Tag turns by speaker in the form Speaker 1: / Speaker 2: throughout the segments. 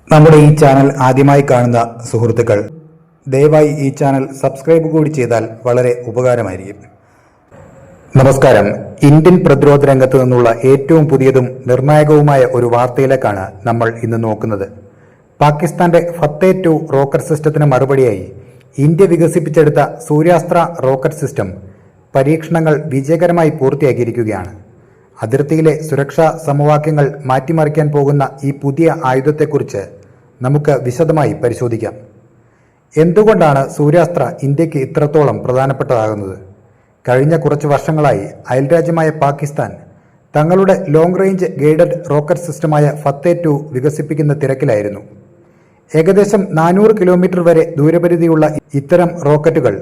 Speaker 1: നമ്മുടെ ഈ ചാനൽ ആദ്യമായി കാണുന്ന സുഹൃത്തുക്കൾ ദയവായി ഈ ചാനൽ സബ്സ്ക്രൈബ് കൂടി ചെയ്താൽ വളരെ ഉപകാരമായിരിക്കും. നമസ്കാരം. ഇന്ത്യൻ പ്രതിരോധ രംഗത്ത് നിന്നുള്ള ഏറ്റവും പുതിയതും നിർണായകവുമായ ഒരു വാർത്തയിലേക്കാണ് നമ്മൾ ഇന്ന് നോക്കുന്നത്. പാകിസ്ഥാന്റെ ഫത്തേ-2 റോക്കറ്റ് സിസ്റ്റത്തിന് മറുപടിയായി ഇന്ത്യ വികസിപ്പിച്ചെടുത്ത സൂര്യാസ്ത്ര റോക്കറ്റ് സിസ്റ്റം പരീക്ഷണങ്ങൾ വിജയകരമായി പൂർത്തിയാക്കിയിരിക്കുകയാണ്. അതിർത്തിയിലെ സുരക്ഷാ സമവാക്യങ്ങൾ മാറ്റിമറിക്കാൻ പോകുന്ന ഈ പുതിയ ആയുധത്തെക്കുറിച്ച് നമുക്ക് വിശദമായി പരിശോധിക്കാം. എന്തുകൊണ്ടാണ് സൂര്യാസ്ത്ര ഇന്ത്യക്ക് ഇത്രത്തോളം പ്രധാനപ്പെട്ടതാകുന്നത്? കഴിഞ്ഞ കുറച്ച് വർഷങ്ങളായി അയൽരാജ്യമായ പാകിസ്ഥാൻ തങ്ങളുടെ ലോങ് റേഞ്ച് ഗൈഡഡ് റോക്കറ്റ് സിസ്റ്റമായ ഫത്തേ-2 വികസിപ്പിക്കുന്ന തിരക്കിലായിരുന്നു. ഏകദേശം 400 കിലോമീറ്റർ വരെ ദൂരപരിധിയുള്ള ഇത്തരം റോക്കറ്റുകൾ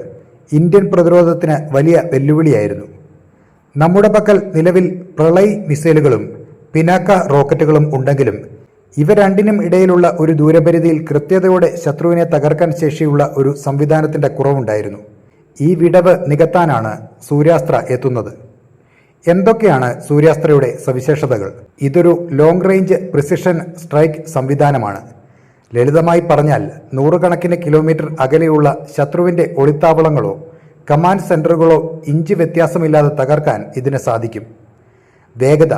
Speaker 1: ഇന്ത്യൻ പ്രതിരോധത്തിന് വലിയ വെല്ലുവിളിയായിരുന്നു. നമ്മുടെ പക്കൽ നിലവിൽ പ്രളയ് മിസൈലുകളും പിനാക്ക റോക്കറ്റുകളും ഉണ്ടെങ്കിലും ഇവ രണ്ടിനും ഇടയിലുള്ള ഒരു ദൂരപരിധിയിൽ കൃത്യതയോടെ ശത്രുവിനെ തകർക്കാൻ ശേഷിയുള്ള ഒരു സംവിധാനത്തിന്റെ കുറവുണ്ടായിരുന്നു. ഈ വിടവ് നികത്താനാണ് സൂര്യാസ്ത്ര എത്തുന്നത്. എന്തൊക്കെയാണ് സൂര്യാസ്ത്രയുടെ സവിശേഷതകൾ? ഇതൊരു ലോങ് റേഞ്ച് പ്രിസിഷൻ സ്ട്രൈക്ക് സംവിധാനമാണ്. ലളിതമായി പറഞ്ഞാൽ നൂറുകണക്കിന് കിലോമീറ്റർ അകലെയുള്ള ശത്രുവിന്റെ ഒളിത്താവളങ്ങളോ കമാൻഡ് സെന്ററുകളോ ഇഞ്ച് വ്യത്യാസമില്ലാതെ തകർക്കാൻ ഇതിന് സാധിക്കും. വേഗത.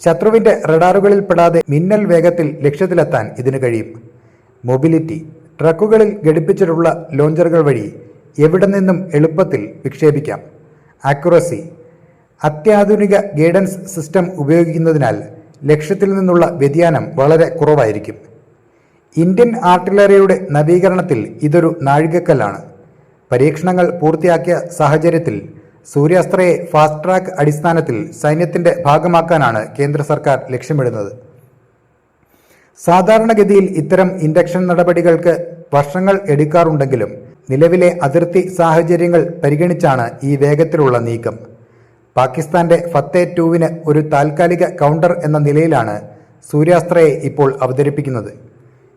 Speaker 1: ശത്രുവിന്റെ റഡാറുകളിൽ പെടാതെ മിന്നൽ വേഗത്തിൽ ലക്ഷ്യത്തിലെത്താൻ ഇതിന് കഴിയും. മൊബിലിറ്റി. ട്രക്കുകളിൽ ഘടിപ്പിച്ചിട്ടുള്ള ലോഞ്ചറുകൾ വഴി എവിടെ നിന്നും എളുപ്പത്തിൽ വിക്ഷേപിക്കാം. ആക്യുറസി. അത്യാധുനിക ഗൈഡൻസ് സിസ്റ്റം ഉപയോഗിക്കുന്നതിനാൽ ലക്ഷ്യത്തിൽ നിന്നുള്ള വ്യതിയാനം വളരെ കുറവായിരിക്കും. ഇന്ത്യൻ ആർട്ടിലറിയുടെ നവീകരണത്തിൽ ഇതൊരു നാഴികക്കല്ലാണ്. പരീക്ഷണങ്ങൾ പൂർത്തിയാക്കിയ സാഹചര്യത്തിൽ സൂര്യാസ്ത്രയെ ഫാസ്റ്റ് ട്രാക്ക് അടിസ്ഥാനത്തിൽ സൈന്യത്തിന്റെ ഭാഗമാക്കാനാണ് കേന്ദ്ര സർക്കാർ ലക്ഷ്യമിടുന്നത്. സാധാരണഗതിയിൽ ഇത്തരം ഇൻഡക്ഷൻ നടപടികൾക്ക് വർഷങ്ങൾ എടുക്കാറുണ്ടെങ്കിലും നിലവിലെ അതിർത്തി സാഹചര്യങ്ങൾ പരിഗണിച്ചാണ് ഈ വേഗത്തിലുള്ള നീക്കം. പാകിസ്ഥാന്റെ ഫത്തേ-2വിന് ഒരു താൽക്കാലിക കൗണ്ടർ എന്ന നിലയിലാണ് സൂര്യാസ്ത്രയെ ഇപ്പോൾ അവതരിപ്പിക്കുന്നത്.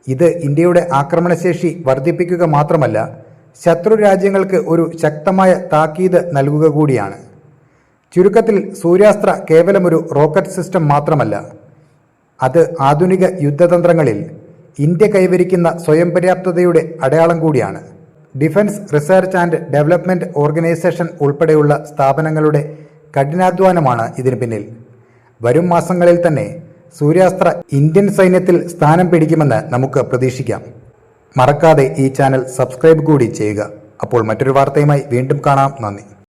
Speaker 1: ഇത് ഇന്ത്യയുടെ ആക്രമണശേഷി വർദ്ധിപ്പിക്കുക മാത്രമല്ല, ശത്രു രാജ്യങ്ങൾക്ക് ഒരു ശക്തമായ താക്കീത് നൽകുക കൂടിയാണ്. ചുരുക്കത്തിൽ സൂര്യാസ്ത്ര കേവലമൊരു റോക്കറ്റ് സിസ്റ്റം മാത്രമല്ല, അത് ആധുനിക യുദ്ധതന്ത്രങ്ങളിൽ ഇന്ത്യ കൈവരിക്കുന്ന സ്വയം പര്യാപ്തതയുടെ അടയാളം കൂടിയാണ്. Defence research and development organisation ഉൾപ്പെടെയുള്ള സ്ഥാപനങ്ങളുടെ കഠിനാധ്വാനമാണ് ഇതിന് പിന്നിൽ. വരും മാസങ്ങളിൽ തന്നെ സൂര്യാസ്ത്ര ഇന്ത്യൻ സൈന്യത്തിൽ സ്ഥാനം പിടിക്കുമെന്ന് നമുക്ക് പ്രതീക്ഷിക്കാം. മറക്കാതെ ഈ ചാനൽ സബ്സ്ക്രൈബ് കൂടി ചെയ്യുക. അപ്പോൾ മറ്റൊരു വാർത്തയുമായി വീണ്ടും കാണാം. നന്ദി.